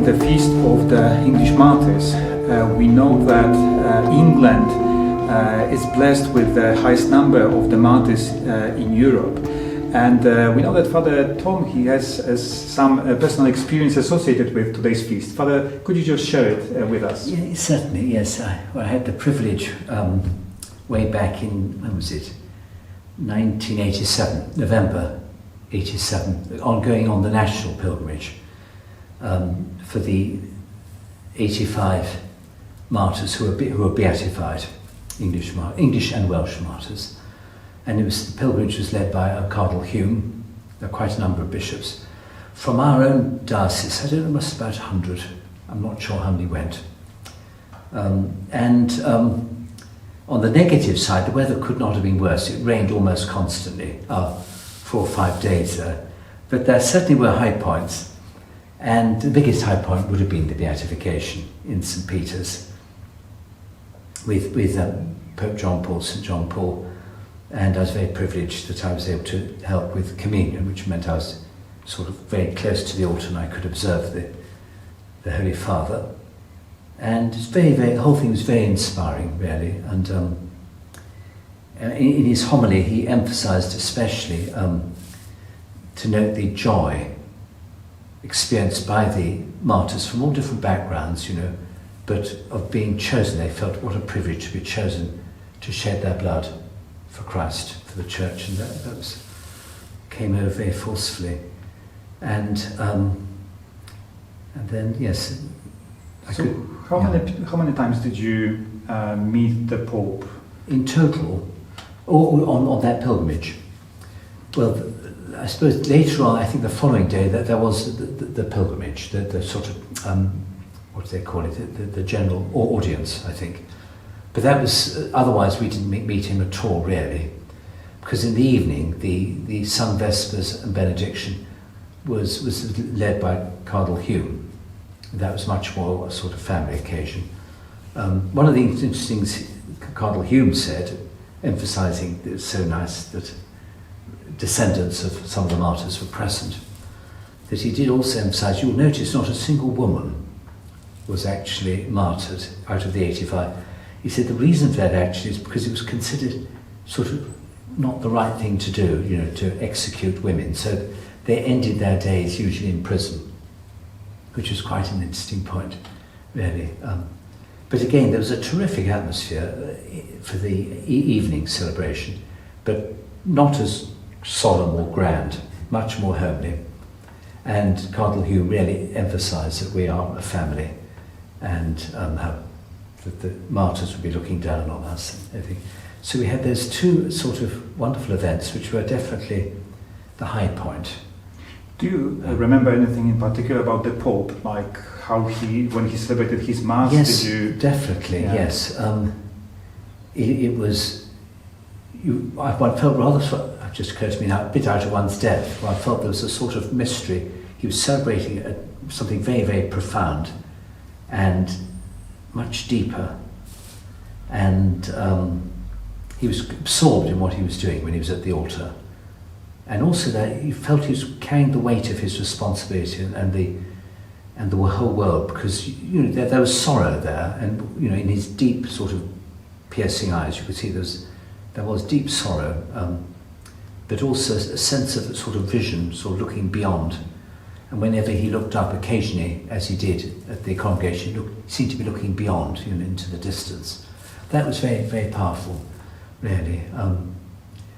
the feast of the English martyrs, we know that England is blessed with the highest number of the martyrs in Europe. And we know that Father Tom, he has some personal experience associated with today's feast. Father, could you just share it with us? Yeah, certainly, yes. I had the privilege way back in, when was it? 1987, November 87, going on the national pilgrimage for the 85 martyrs who were beatified, English and Welsh martyrs. And the pilgrimage was led by Cardinal Hume. There are quite a number of bishops. From our own diocese, I don't know, must about 100. I'm not sure how many went. On the negative side, the weather could not have been worse. It rained almost constantly, 4 or 5 days there. But there certainly were high points. And the biggest high point would have been the beatification in St. Peter's with Pope John Paul, St. John Paul. And I was very privileged that I was able to help with communion, which meant I was sort of very close to the altar and I could observe the Holy Father. And it's the whole thing was very inspiring, really. And in his homily, he emphasised especially to note the joy experienced by the martyrs from all different backgrounds, but of being chosen. They felt what a privilege to be chosen to shed their blood for Christ, for the Church, and that came over very forcefully. And then, yes. How many times did you meet the Pope? In total, or on that pilgrimage? Well, I suppose later on, I think the following day, that there was the pilgrimage, the sort of, what do they call it, the general audience, I think. But that was, otherwise we didn't meet him at all, really. Because in the evening, the Sun Vespers and Benediction was led by Cardinal Hume. That was much more a sort of family occasion. One of the interesting things Cardinal Hume said, emphasising that it's so nice that descendants of some of the martyrs were present, that he did also emphasise, you'll notice not a single woman was actually martyred out of the 85. He said the reason for that actually is because it was considered sort of not the right thing to do, to execute women. So they ended their days usually in prison, which was quite an interesting point, really. But again, there was a terrific atmosphere for the evening celebration, but not as solemn or grand, much more homely. And Cardinal Hume really emphasised that we are a family and how that the martyrs would be looking down on us and everything. So we had those two sort of wonderful events, which were definitely the high point. Do you remember anything in particular about the Pope, like how when he celebrated his Mass? Yes, did you... definitely, yeah. yes. It was, I felt rather, it just occurred to me now, a bit out of one's depth. I felt there was a sort of mystery. He was celebrating something very, very profound and much deeper. And he was absorbed in what he was doing when he was at the altar. And also that he felt he was carrying the weight of his responsibility and the whole world, because there was sorrow there, and in his deep sort of piercing eyes you could see there was deep sorrow, but also a sense of sort of vision, sort of looking beyond. And whenever he looked up occasionally, as he did at the congregation, he seemed to be looking beyond, into the distance. That was very, very powerful, really.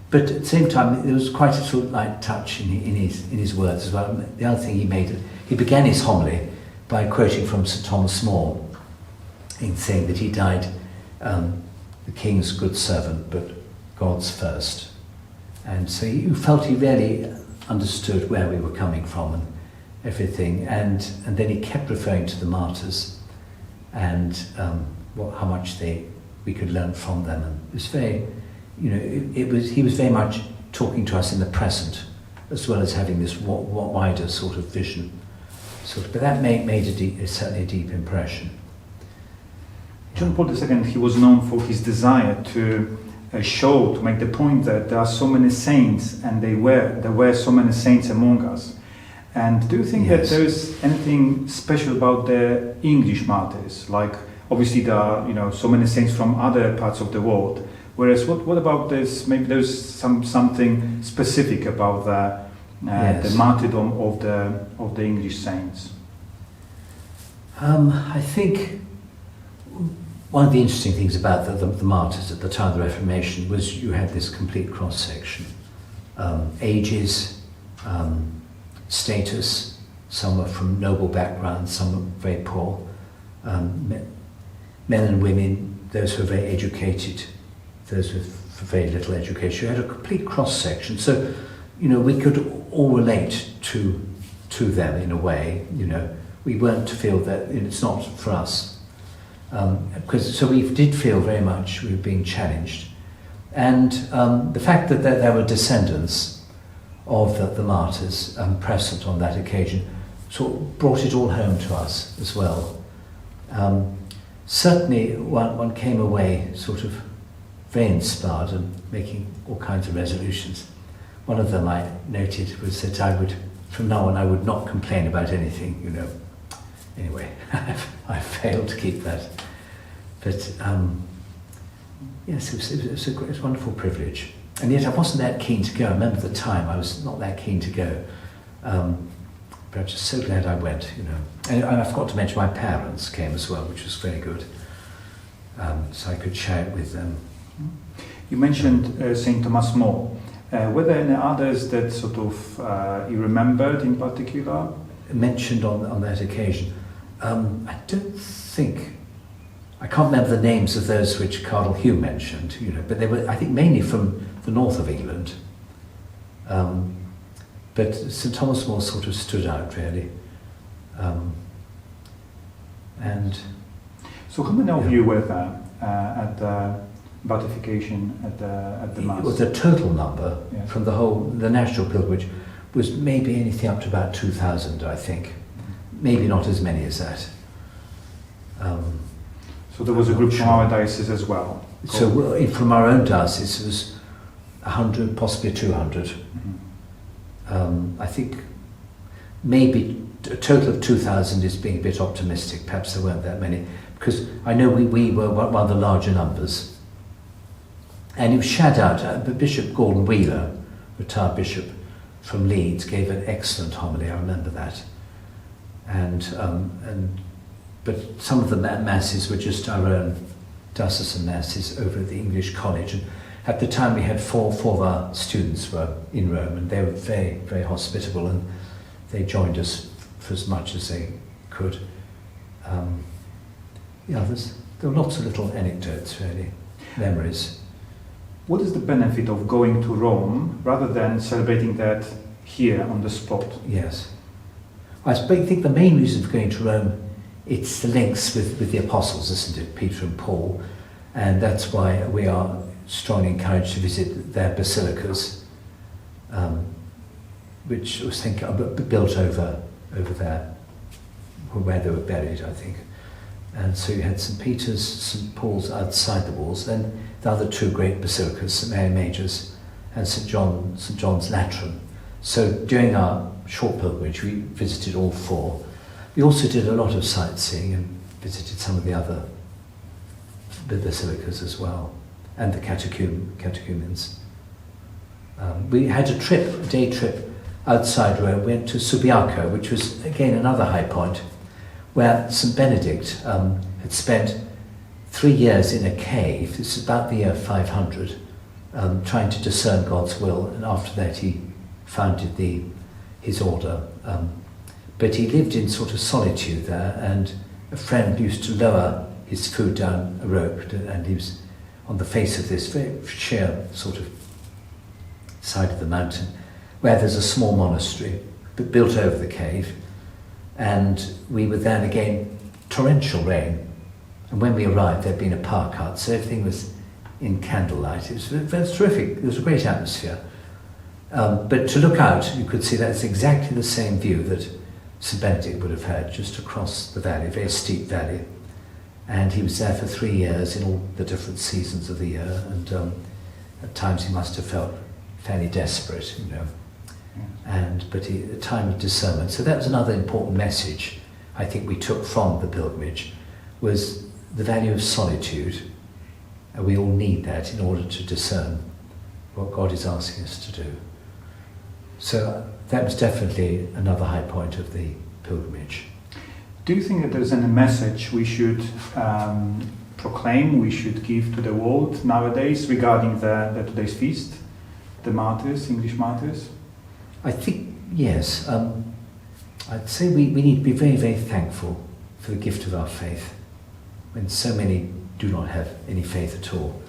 But at the same time, there was quite a sort of light touch in his words as well. The other thing he began his homily by quoting from St. Thomas More, in saying that he died the King's good servant, but God's first. And so you felt he really understood where we were coming from and everything. And then he kept referring to the martyrs and how much we could learn from them. And it was very... he was very much talking to us in the present, as well as having this wider sort of vision. But that made certainly a deep impression. John Paul II, he was known for his desire to make the point that there are so many saints, and there were so many saints among us. And do you think that there's anything special about the English martyrs? Like, obviously there are, so many saints from other parts of the world. Whereas, what about this? Maybe there's something specific about the martyrdom of the English saints. I think one of the interesting things about the martyrs at the time of the Reformation was you had this complete cross-section. Ages, status, some were from noble backgrounds, some were very poor, men and women, those who were very educated, those with very little education. You had a complete cross-section, so we could all relate to them in a way. We weren't to feel that it's not for us, so we did feel very much we were being challenged, and the fact that there were descendants of the martyrs present on that occasion sort of brought it all home to us as well. Certainly one came away sort of very inspired and making all kinds of resolutions. One of them I noted was that from now on I would not complain about anything, Anyway, I failed to keep that. But yes, it was a wonderful privilege. And yet I wasn't that keen to go. I remember at the time I was not that keen to go. But I'm just so glad I went, And I forgot to mention my parents came as well, which was very good. So I could share it with them. You mentioned St. Thomas More. Were there any others that sort of you remembered in particular? Mentioned on that occasion. I don't think... I can't remember the names of those which Cardinal Hugh mentioned, but they were, I think, mainly from the north of England. But St. Thomas More sort of stood out, really. And so how many of you were there at the beatification at the Mass? Well, the total number from the national pilgrimage was maybe anything up to about 2,000, I think. Maybe not as many as that. So there was a group from our diocese as well? So from our own diocese it was 100, possibly 200. Mm-hmm. I think maybe a total of 2,000 is being a bit optimistic. Perhaps there weren't that many, because I know we were one of the larger numbers. And it was shadowed out. Bishop Gordon Wheeler, retired bishop from Leeds, gave an excellent homily. I remember that. But some of the masses were just our own diocesan masses over at the English College. And at the time we had four of our students were in Rome, and they were very, very hospitable, and they joined us for as much as they could. There were lots of little anecdotes, really, memories. What is the benefit of going to Rome rather than celebrating that here on the spot? Yes. I think the main reason for going to Rome, it's the links with the apostles, isn't it? Peter and Paul. And that's why we are strongly encouraged to visit their basilicas, which was built over there, where they were buried, I think. And so you had St. Peter's, St. Paul's outside the walls, then the other two great basilicas, St. Mary Major's and St. John's Lateran. So during our short pilgrimage, we visited all four. We also did a lot of sightseeing and visited some of the other basilicas as well, and the catechumens. We had a day trip outside Rome. We went to Subiaco, which was again another high point, where St. Benedict had spent 3 years in a cave. This is about the year 500, trying to discern God's will, and after that he founded his order. But he lived in sort of solitude there, and a friend used to lower his food down a rope, and he was on the face of this very sheer sort of side of the mountain, where there's a small monastery built over the cave. And we were then again, torrential rain. And when we arrived, there'd been a power cut, so everything was in candlelight. It was terrific. It was a great atmosphere. But to look out, you could see that's exactly the same view that St. Benedict would have had just across the valley, a very steep valley. And he was there for 3 years in all the different seasons of the year. And at times he must have felt fairly desperate, but a time of discernment. So that was another important message I think we took from the pilgrimage, was the value of solitude. And we all need that in order to discern what God is asking us to do. So that was definitely another high point of the pilgrimage. Do you think that there's any message we should proclaim, we should give to the world nowadays regarding the today's feast, the martyrs, English martyrs? I think, yes. I'd say we need to be very, very thankful for the gift of our faith. When so many do not have any faith at all,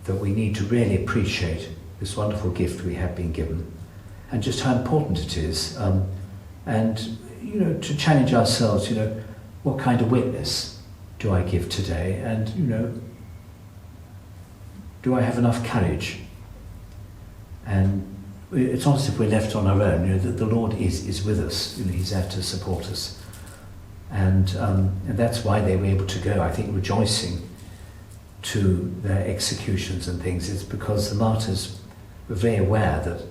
that we need to really appreciate this wonderful gift we have been given, and just how important it is, and to challenge ourselves. What kind of witness do I give today, and do I have enough courage? And it's not as if we're left on our own. That the Lord is with us. He's there to support us, and that's why they were able to go, I think, rejoicing to their executions and things, is because the martyrs were very aware that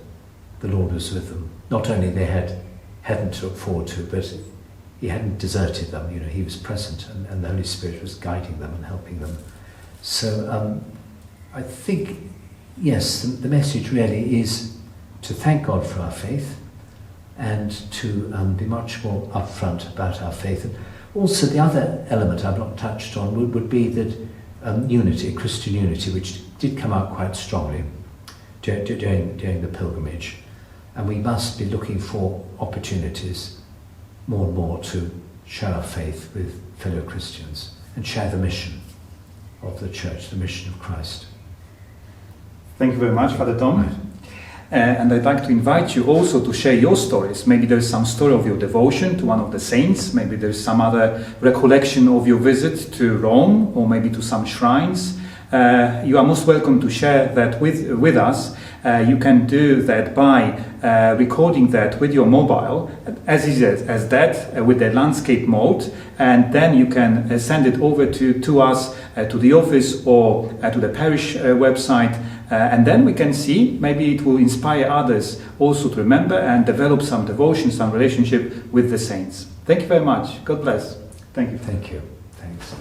the Lord was with them. Not only they had heaven to look forward to, but he hadn't deserted them. He was present, and the Holy Spirit was guiding them and helping them. So I think, yes, the message really is to thank God for our faith, and to be much more upfront about our faith. And also the other element I've not touched on would be that unity, Christian unity, which did come out quite strongly during the pilgrimage. And we must be looking for opportunities more and more to share our faith with fellow Christians and share the mission of the Church, the mission of Christ. Thank you very much, Father Tom. And I'd like to invite you also to share your stories. Maybe there's some story of your devotion to one of the saints. Maybe there's some other recollection of your visit to Rome, or maybe to some shrines. You are most welcome to share that with us. You can do that by recording that with your mobile, as easy as that, with the landscape mode, and then you can send it over to us, to the office, or to the parish website, and then we can see, maybe it will inspire others also to remember and develop some devotion, some relationship with the saints. Thank you very much. God bless. Thank you. Thank you. Thanks.